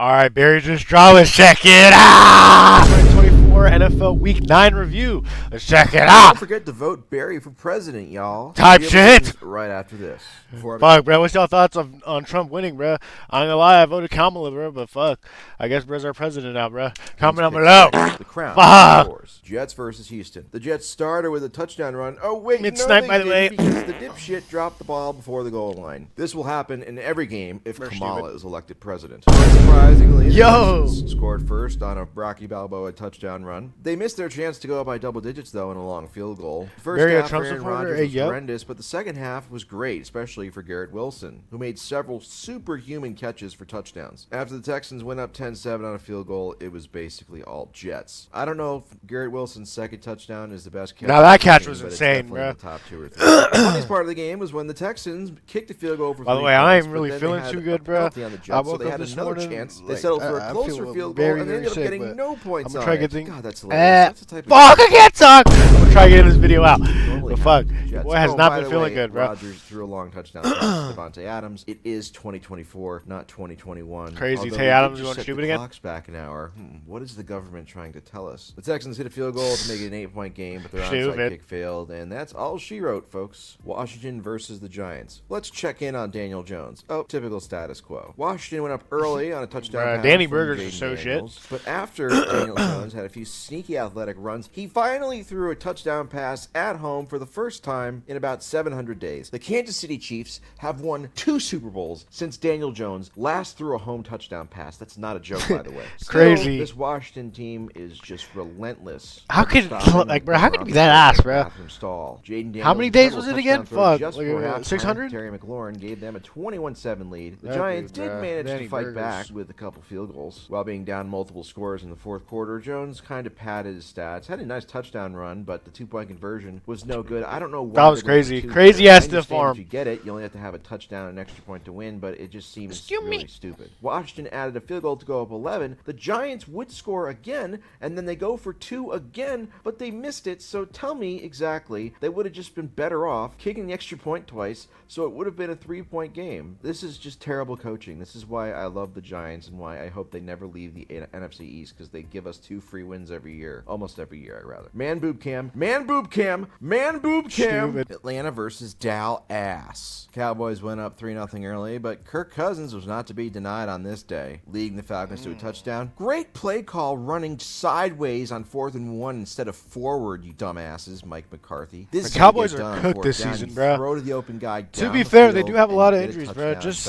All right, Barry, just draw. Let's check it out. 2024 NFL Week 9 review. Let's check it out. Don't forget to vote Barry for president, y'all. Type shit. Right after this. Fuck, bro. What's y'all thoughts on Trump winning, bro? I ain't gonna lie, I voted Kamala, bro, but fuck. I guess bro's our president now, bro. Comment down below. The crown. Fuck. Jets versus Houston. The Jets started with a touchdown run. Oh, wait, Mid-snipe, by the way. Because the dipshit dropped the ball before the goal line. This will happen in every game if Kamala is elected president. Unsurprisingly, the Texans scored first on a Rocky Balboa touchdown run. They missed their chance to go up by double digits, though, in a long field goal. The first half, Aaron Rodgers was horrendous, but the second half was great, especially for Garrett Wilson, who made several superhuman catches for touchdowns. After the Texans went up 10-7 on a field goal, it was basically all Jets. I don't know if Garrett Wilson's second touchdown is the best catch. Now that catch was insane, bro. The top 2 or 3. The funniest part of the game was when the Texans kicked a field goal for 3 By the way, I ain't really feeling too good, bro. I woke up this morning. Chance. They settled for a closer field goal and they ended up getting no points on it. God, that's hilarious. Fuck, I can't talk. I'm gonna try getting this video out. But fuck, your boy has not been feeling good, bro. Rodgers threw a long touchdown to Devontae Adams. It is 2024, not 2021. Crazy. Tay Adams, you want to shoot it again? Clock's back an hour. What is the government trying to tell us? The Texans hit a field goal to make it an 8-point game, but their onside kick failed, and that's all she wrote, folks. Washington versus the Giants. Let's check in on Daniel Jones. Oh, typical status quo. Washington went up early on a touchdown pass. Danny Burgers is so shit. But after Daniel Jones had a few sneaky athletic runs, he finally threw a touchdown pass at home for the first time in about 700 days. The Kansas City Chiefs have won 2 Super Bowls since Daniel Jones last threw a home touchdown pass. That's not a joke, by the way. Still, crazy. This Washington team is just relentless. How could bro? How could it be that ass, bro? How many days was it again? Fuck, like 600. Terry McLaurin gave them a 21-7 lead. The Giants did manage to fight back with a couple field goals while being down multiple scores in the fourth quarter. Jones kind of padded his stats, had a nice touchdown run, but the 2-point conversion was no good. I don't know why. That was crazy. Crazy ass stiff arm. If you get it, you only have to have a touchdown and an extra point to win, but it just seems really stupid. Washington added a field goal to go up 11. The Giants would score again, and then they go for 2 again, but they missed it. So tell me exactly, they would have just been better off kicking the extra point twice, so it would have been a 3-point game. This is just terrible coaching. This is why I love the Giants and why I hope they never leave the NFC East, because they give us 2 free wins every year. Almost every year, rather. Man boob cam. Man boob cam. Man boob cam. Stupid. Atlanta versus Dallas. Cowboys went up 3-0 early, but Kirk Cousins was not to be denied on this day, leading the Falcons to a touchdown. Great play call running sideways on 4th and 1 instead of forward, you dumbasses, Mike McCarthy. The Cowboys are cooked this season, bro. Throw to the open guy. To be fair, they do have a lot of injuries, bro. Just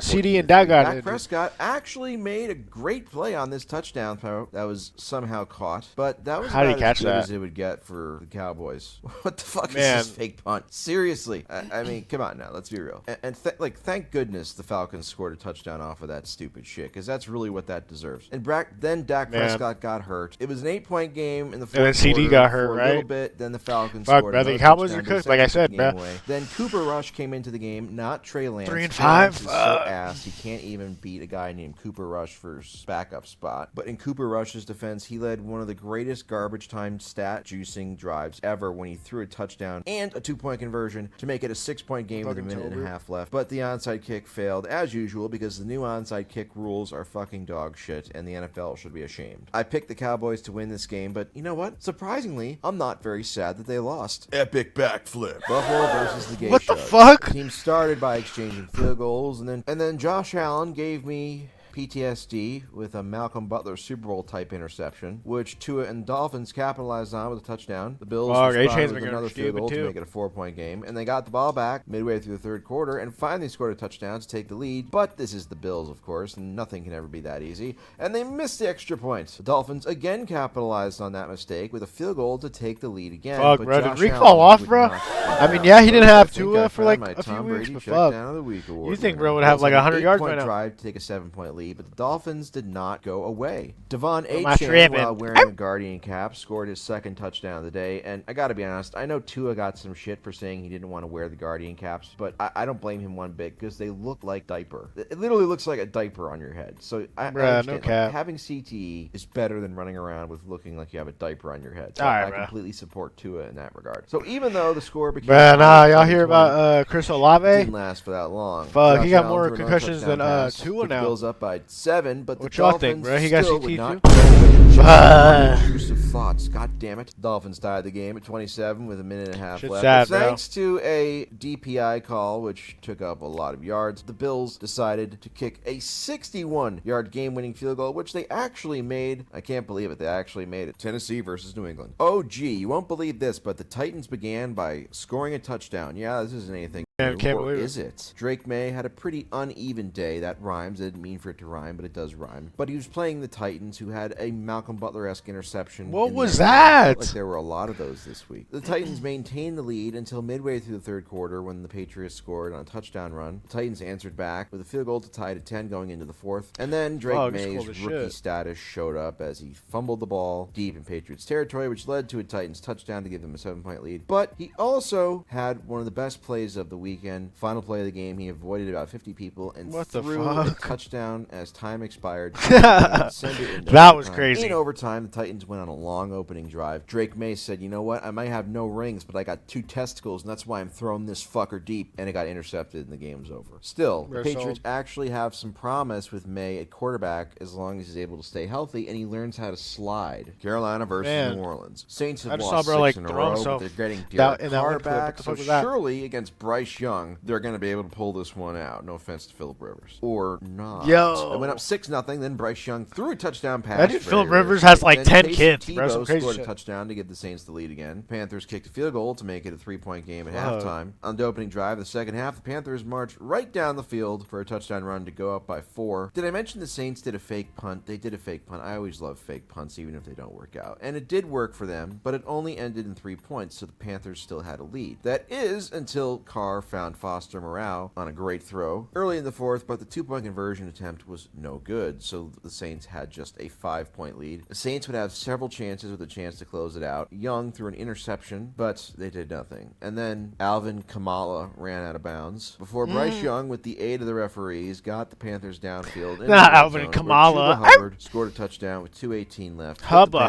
CD and Dak got injured. Dak Prescott actually made a great play on this touchdown throw that was somehow caught, but that was about as good as it would get for the Cowboys. What the fuck is this fake punt? Seriously. I mean, come on now. Let's be real. And thank goodness the Falcons scored a touchdown off of that stupid shit, because that's really what that deserves. And then Dak Prescott got hurt. It was an 8-point game in the fourth quarter. And then CD got hurt, for right? A little bit. Then the Falcons fuck, scored. Bro, the Cowboys are cooked, like I said, bro. Then Cooper Rush came into the game, not Trey Lance. 3-5. So ass. He can't even beat a guy named Cooper Rush for his backup spot. But in Cooper Rush's defense, he led one of the greatest garbage time stat juicing drives ever when he threw a touchdown and a 2-point conversion to make it a 6-point game with a minute and a half left. But the onside kick failed as usual, because the new onside kick rules are fucking dog shit and the NFL should be ashamed. I picked the Cowboys to win this game, but you know what? Surprisingly, I'm not very sad that they lost. Epic backflip. Buffalo versus the Gay What the fuck? The team started by exchanging field goals, and then Josh Allen gave me PTSD with a Malcolm Butler Super Bowl type interception, which Tua and Dolphins capitalized on with a touchdown. The Bills responded with another field goal to make it a 4-point game, and they got the ball back midway through the third quarter and finally scored a touchdown to take the lead. But this is the Bills, of course, and nothing can ever be that easy, and they missed the extra point. The Dolphins again capitalized on that mistake with a field goal to take the lead again. Fuck, but bro, Josh did Reek Allen fall off, bro? I mean, yeah, he didn't have Tua for like a few weeks, but fuck. You think bro would have like 100 yards by now? Drive to take a 7-point lead, but the Dolphins did not go away. Devon Achane, while wearing a Guardian cap, scored his second touchdown of the day, and I gotta be honest, I know Tua got some shit for saying he didn't want to wear the Guardian caps, but I don't blame him one bit, because they look like diaper. It literally looks like a diaper on your head. So I understand, no cap. Like, having CTE is better than running around with looking like you have a diaper on your head. So right, I completely support Tua in that regard. So even though the score became y'all hear about Chris Olave? Didn't last for that long. Fuck, he got more concussions than Tua now. Bills up by tied 7, but What the y'all Dolphins think, bro? He got still CT would too? not go with the intrusive thoughts. God damn it. Dolphins tied the game at 27 with a minute and a half Shit's left. sad, But bro. thanks to a DPI call, which took up a lot of yards, the Bills decided to kick a 61-yard game-winning field goal, which they actually made. I can't believe it. They actually made it. Tennessee versus New England. Oh, gee, you won't believe this, but the Titans began by scoring a touchdown. Yeah, this isn't anything. Can't Or believe is it? Drake May had a pretty uneven day. That rhymes. I didn't mean for it to rhyme, but it does rhyme. But he was playing the Titans, who had a Malcolm Butler-esque interception. What in the was end zone. that? Felt like there were a lot of those this week. The Titans maintained the lead until midway through the third quarter when the Patriots scored on a touchdown run. The Titans answered back with a field goal to tie it at 10 going into the fourth. And then Drake May's rookie status showed up as he fumbled the ball deep in Patriots territory, which led to a Titans touchdown to give them a 7-point lead. But he also had one of the best plays of the weekend. Final play of the game, he avoided about 50 people and threw a touchdown as time expired. That was crazy. In overtime, the Titans went on a long opening drive. Drake May said, you know what? I might have no rings, but I got 2 testicles, and that's why I'm throwing this fucker deep. And it got intercepted, and the game was over. Still, the Patriots actually have some promise with May at quarterback as long as he's able to stay healthy, and he learns how to slide. Carolina versus New Orleans. Saints have lost 6 in a row, but they're getting Derek Carr back, so surely against Bryce Young, they're going to be able to pull this one out. No offense to Phillip Rivers. Or not. Yo. It went up 6-0, then Bryce Young threw a touchdown pass. That dude Phillip Rivers has like 10 kids, bro. Some crazy scored a touchdown to give the Saints the lead again. Panthers kicked a field goal to make it a 3-point game at halftime. On the opening drive of the second half, the Panthers marched right down the field for a touchdown run to go up by 4. Did I mention the Saints did a fake punt? They did a fake punt. I always love fake punts, even if they don't work out. And it did work for them, but it only ended in 3 points, so the Panthers still had a lead. That is until Carr found Foster Moreau on a great throw early in the fourth, but the 2-point conversion attempt was no good, so the Saints had just a 5-point lead. The Saints would have several chances with a chance to close it out. Young threw an interception, but they did nothing. And then Alvin Kamara ran out of bounds before Bryce Young, with the aid of the referees, got the Panthers downfield. Not Alvin Kamara. Hubbard scored a touchdown with 2:18 left. Hubba.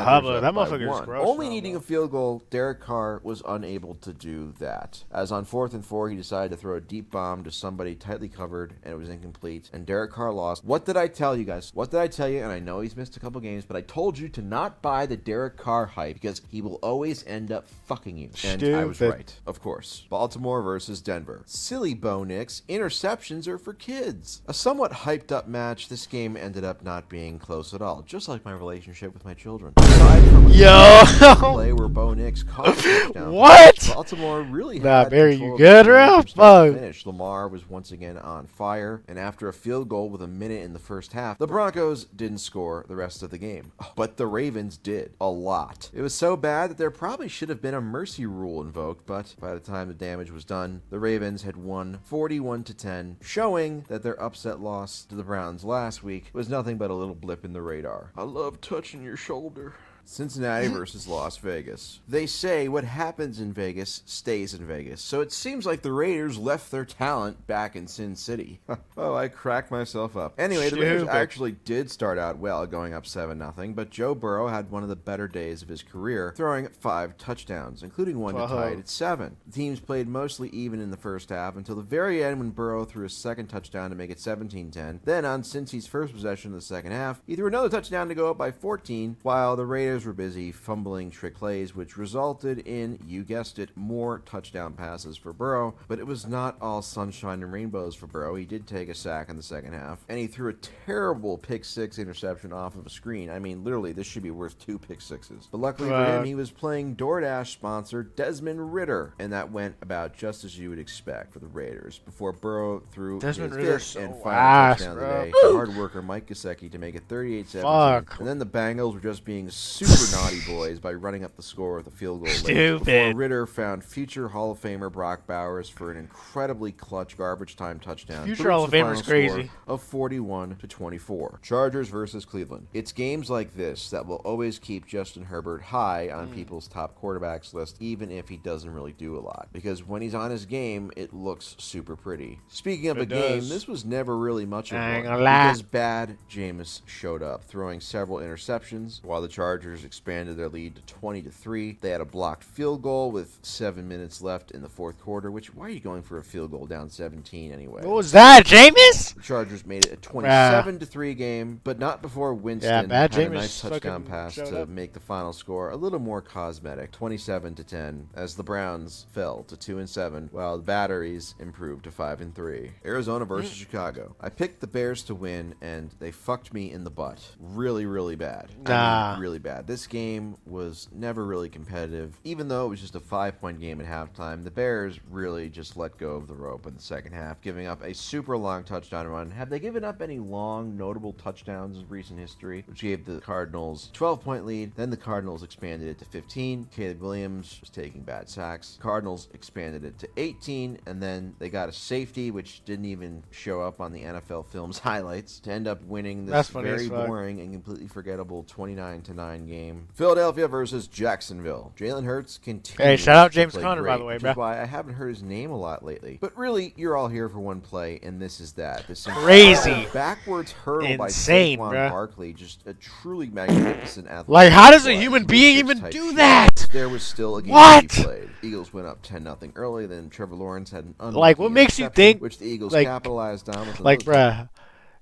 That motherfucker is gross. Only needing a field goal, Derek Carr was unable to do that. As on 4th and 4, he decided to throw a deep bomb to somebody tightly covered, and it was incomplete. And Derek Carr lost. What did I tell you guys? What did I tell you? And I know he's missed a couple games, but I told you to not buy the Derek Carr hype because he will always end up fucking you. And I was right, of course. Baltimore versus Denver. Silly Bo Nix. Interceptions are for kids. A somewhat hyped up match, this game ended up not being close at all, just like my relationship with my children. Aside from a play where Bo Nix caught a touchdown, what? Baltimore really had Barry, control you good, of the bro? finish. Lamar was once again on fire, and after a field goal with a minute in the first half, the Broncos didn't score the rest of the game. But the Ravens did. A lot. It was so bad that there probably should have been a mercy rule invoked, but by the time the damage was done, the Ravens had won 41-10, showing that their upset loss to the Browns last week was nothing but a little blip in the radar. I love touching your shoulder. Cincinnati versus Las Vegas. They say what happens in Vegas stays in Vegas, so it seems like the Raiders left their talent back in Sin City. Oh, I cracked myself up. Anyway, the Raiders actually did start out well, going up 7-0, but Joe Burrow had one of the better days of his career, throwing 5 touchdowns, including one to tie it at 7. The teams played mostly even in the first half until the very end when Burrow threw a second touchdown to make it 17-10. Then on Cincy's first possession of the second half, he threw another touchdown to go up by 14, while the Raiders were busy fumbling trick plays, which resulted in, you guessed it, more touchdown passes for Burrow. But it was not all sunshine and rainbows for Burrow. He did take a sack in the second half, and he threw a terrible pick-6 interception off of a screen. I mean, literally, this should be worth 2 pick-6s. But luckily for him, he was playing DoorDash sponsor Desmond Ridder, and that went about just as you would expect for the Raiders, before Burrow threw his 5th and final touchdown of the day to hard worker Mike Gesicki to make it 38-17. And then the Bengals were just being super naughty boys by running up the score with a field goal late, before Ridder found future Hall of Famer Brock Bowers for an incredibly clutch garbage time touchdown. Future Hall of Famer's crazy. Of 41-24. Chargers versus Cleveland. It's games like this that will always keep Justin Herbert high on people's top quarterbacks list, even if he doesn't really do a lot, because when he's on his game, it looks super pretty. Speaking of game, this was never really much of one, because bad Jameis showed up, throwing several interceptions, while the Chargers Chargers expanded their lead to 20-3. They had a blocked field goal with 7 minutes left in the fourth quarter, which, why are you going for a field goal down 17 anyway? What was that, Jameis? The Chargers made it a 27-3 game, but not before Winston had a nice touchdown pass to make the final score a little more cosmetic, 27-10, as the Browns fell to 2-7, while the Batteries improved to 5-3. Arizona versus Chicago. I picked the Bears to win, and they fucked me in the butt. Really, really bad. I mean, really bad. This game was never really competitive. Even though it was just a 5-point game at halftime, the Bears really just let go of the rope in the second half, giving up a super long touchdown run. Have they given up any long, notable touchdowns in recent history, which gave the Cardinals a 12-point lead? Then the Cardinals expanded it to 15. Caleb Williams was taking bad sacks. Cardinals expanded it to 18, and then they got a safety, which didn't even show up on the NFL Films highlights, to end up winning this very boring and completely forgettable 29-9 game. Philadelphia versus Jacksonville. Jalen Hurts continues. Hey, shout out James to play Conner, great, by the way, which bro. is why I haven't heard his name a lot lately. But really, you're all here for one play, and this is that. This crazy backwards hurdle insane, by Saquon bro. Barkley, just a truly magnificent athlete. Like, how does a human being even do that? There was still a game to be played. Eagles went up 10-0 early, then Trevor Lawrence had an unlucky what makes you think, which the Eagles like, capitalized on with bruh,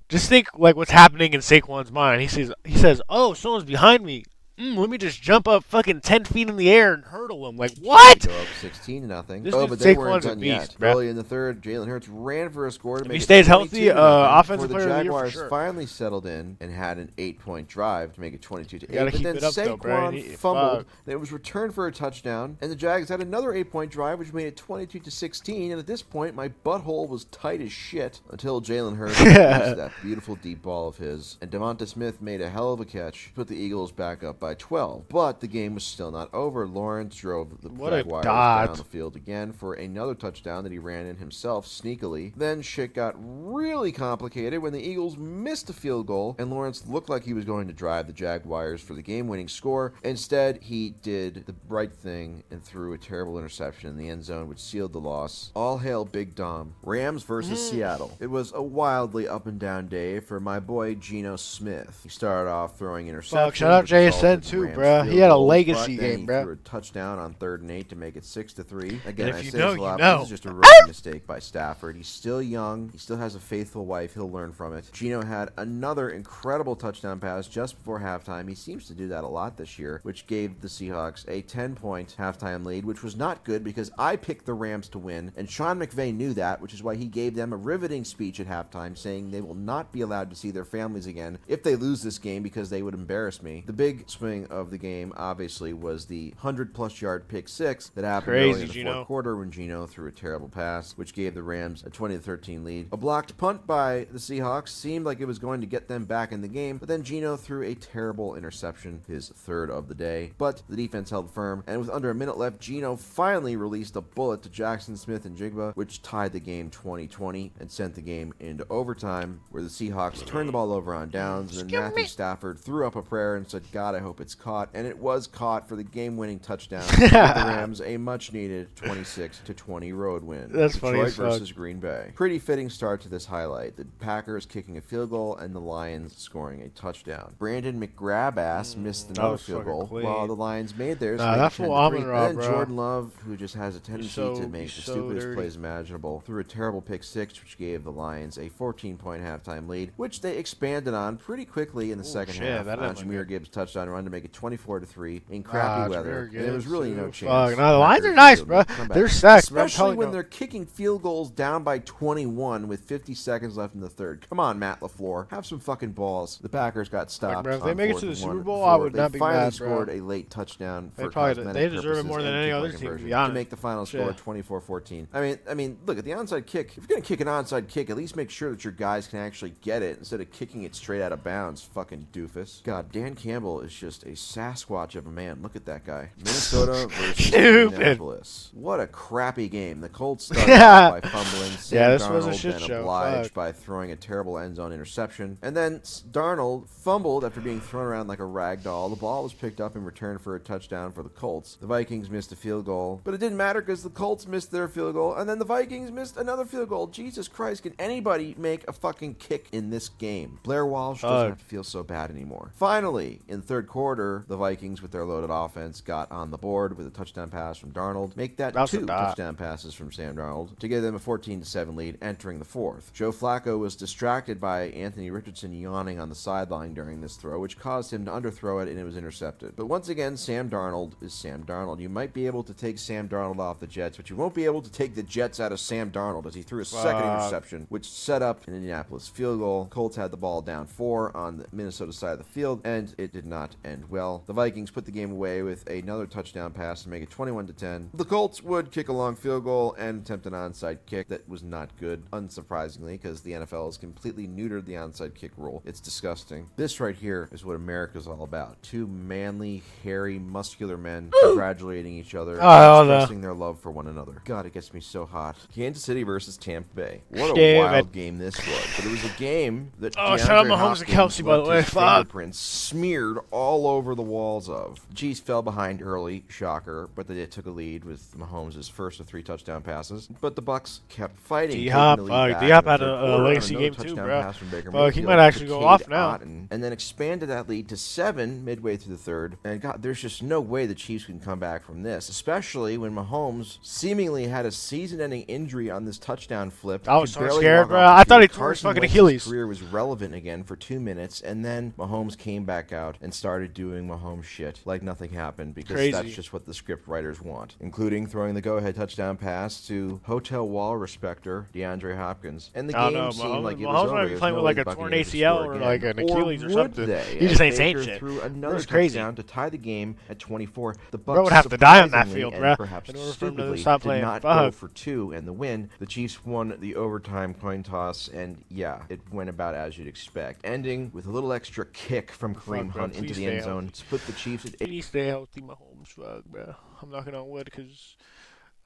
just think like what's happening in Saquon's mind. He says, "Oh, someone's behind me. Let me just jump up fucking 10 feet in the air and hurdle him." Like, what? Go up 16-0. Oh, but they weren't Saquon's a done beast, yet. bro. Early in the third, Jalen Hurts ran for a score to make he it stays healthy, 22-0 offensive before player the of the year for Jaguars sure. finally settled in and had an 8-point drive to make it 22-8. Gotta But keep then it up, though, bro. Saquon fumbled, and it was returned for a touchdown, and the Jags had another 8-point drive, which made it 22-16. And at this point, my butthole was tight as shit until Jalen Hurts used that beautiful deep ball of his, and Devonta Smith made a hell of a catch to put the Eagles back up by 12. But the game was still not over. Lawrence drove the Jaguars down the field again for another touchdown that he ran in himself sneakily. Then shit got really complicated when the Eagles missed a field goal, and Lawrence looked like he was going to drive the Jaguars for the game-winning score. Instead, he did the right thing and threw a terrible interception in the end zone, which sealed the loss. All hail Big Dom. Rams versus Seattle. It was a wildly up-and-down day for my boy Geno Smith. He started off throwing interceptions. Shout out JSN too, bro. He had a legacy game, bro. Threw a touchdown on 3rd and 8 to make it 6-3. Again, I say this a lot, but this is just a rookie mistake by Stafford. He's still young. He still has a faithful wife. He'll learn from it. Geno had another incredible touchdown pass just before halftime. He seems to do that a lot this year, which gave the Seahawks a 10-point halftime lead, which was not good because I picked the Rams to win, and Sean McVay knew that, which is why he gave them a riveting speech at halftime saying they will not be allowed to see their families again if they lose this game because they would embarrass me. The big swing of the game, obviously, was the 100-plus yard pick six that happened early in the fourth quarter when Geno threw a terrible pass, which gave the Rams a 20-13 lead. A blocked punt by the Seahawks seemed like it was going to get them back in the game, but then Geno threw a terrible interception, his 3rd of the day. But the defense held firm, and with under a minute left, Geno finally released a bullet to Jackson Smith and Jigba, which tied the game 20-20 and sent the game into overtime, where the Seahawks turned the ball over on downs, and then Matthew Stafford threw up a prayer and said, "God, I hope it's caught," and it was caught for the game-winning touchdown. The Rams a much-needed 26-20 road win. That's funny Detroit as fuck. versus Green Bay. Pretty fitting start to this highlight. The Packers kicking a field goal and the Lions scoring a touchdown. Brandon McGrabass missed another field goal while the Lions made theirs. That fool And then Jordan Love, who just has a tendency to make the stupidest plays imaginable, threw a terrible pick six, which gave the Lions a 14-point halftime lead, which they expanded on pretty quickly in the second half. Jameer Gibbs touchdown run to make it 24-3 in crappy weather. And there was really no chance. No, the Lions are nice, bro. They're sacked, especially when they're kicking field goals down by 21 with 50 seconds left in the third. Come on, Matt LaFleur, have some fucking balls. The Packers got stopped. Bro, if they make it to the Super Bowl, I would not be mad, bro. They finally scored a late touchdown for they deserve it more than any other team, to be honest. To make the final score 24-14. I mean, look at the onside kick. If you're gonna kick an onside kick, at least make sure that your guys can actually get it instead of kicking it straight out of bounds. Fucking doofus. God, Dan Campbell is just a Sasquatch of a man. Look at that guy. Minnesota versus Indianapolis. What a crappy game. The Colts started off by fumbling. This was a shit show. Obliged by throwing a terrible end zone interception, and then Darnold fumbled after being thrown around like a rag doll. The ball was picked up in return for a touchdown for the Colts. The Vikings missed a field goal, but it didn't matter because the Colts missed their field goal, and then the Vikings missed another field goal. Jesus Christ, can anybody make a fucking kick in this game? Blair Walsh doesn't have to feel so bad anymore. Finally, in third quarter, quarter, the Vikings, with their loaded offense, got on the board with a touchdown pass from Darnold. Make that That's a 2 dot. touchdown passes from Sam Darnold to give them a 14-7 lead entering the fourth. Joe Flacco was distracted by Anthony Richardson yawning on the sideline during this throw, which caused him to underthrow it, and it was intercepted. But once again, Sam Darnold is Sam Darnold. You might be able to take Sam Darnold off the Jets, but you won't be able to take the Jets out of Sam Darnold as he threw a second interception, which set up an Indianapolis field goal. Colts had the ball down 4 on the Minnesota side of the field, and it did not end well. The Vikings put the game away with another touchdown pass to make it 21-10. The Colts would kick a long field goal and attempt an onside kick that was not good, unsurprisingly, because the NFL has completely neutered the onside kick rule. It's disgusting. This right here is what America's all about. Two manly, hairy, muscular men congratulating each other, expressing their love for one another. God, it gets me so hot. Kansas City versus Tampa Bay. What a wild game this was. But it was a game that shout out Mahomes and Kelsey, by the way. Fingerprints smeared all over the walls of. The Chiefs fell behind early, shocker, but they took a lead with Mahomes' first of 3 touchdown passes. But the Bucs kept fighting. D-Hop had a legacy game too, bro. He might actually go off now. And then expanded that lead to 7 midway through the third. And God, there's just no way the Chiefs can come back from this, especially when Mahomes seemingly had a season-ending injury on this touchdown flip. I was so scared, bro. I thought he tore his fucking Achilles. His career was relevant again for 2 minutes, and then Mahomes came back out and started doing Mahomes shit like nothing happened, because that's just what the script writers want, including throwing the go-ahead touchdown pass to Hotel Wall respecter DeAndre Hopkins. And the game seemed like it was over. Mahomes might be playing with like a torn ACL or like an Achilles or something. They? He just ain't saying shit. Threw another crazy. touchdown to tie the game at 24. The Bucs bro would have to die on that field, bro. Perhaps in order for him to stupidly stop did playing. not go for 2 and the win. The Chiefs won the overtime coin toss, and yeah, it went about as you'd expect, ending with a little extra kick from Kareem Hunt into the end zone to put the Chiefs at 8. Please stay healthy, Mahomes, fuck, bro. I'm knocking on wood because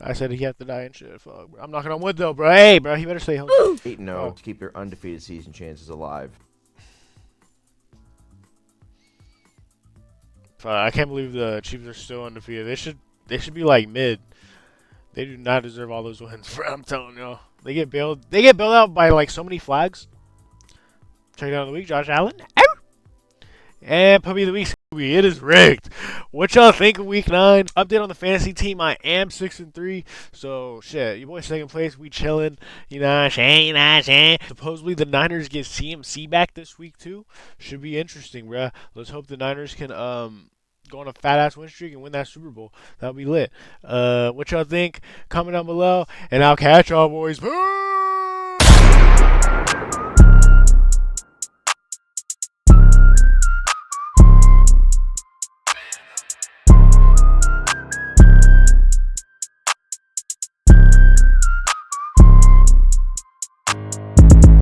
I said he had to die and shit, fuck, bro. I'm knocking on wood though, bro. Hey, bro, he better stay healthy. 8-0 to keep their undefeated season chances alive. I can't believe the Chiefs are still undefeated. They should be like mid. They do not deserve all those wins, bro. I'm telling y'all. They get bailed out by like so many flags. Check it out of the week, Josh Allen. And puppy of the week, Scooby. It is rigged. What y'all think of week 9? Update on the fantasy team. I am 6-3. So shit, your boy second place. We chilling. You know what I'm saying? You know what I'm saying? Supposedly the Niners get CMC back this week too. Should be interesting, bruh. Let's hope the Niners can go on a fat ass win streak and win that Super Bowl. That'll be lit. What y'all think? Comment down below, and I'll catch y'all boys. Peace!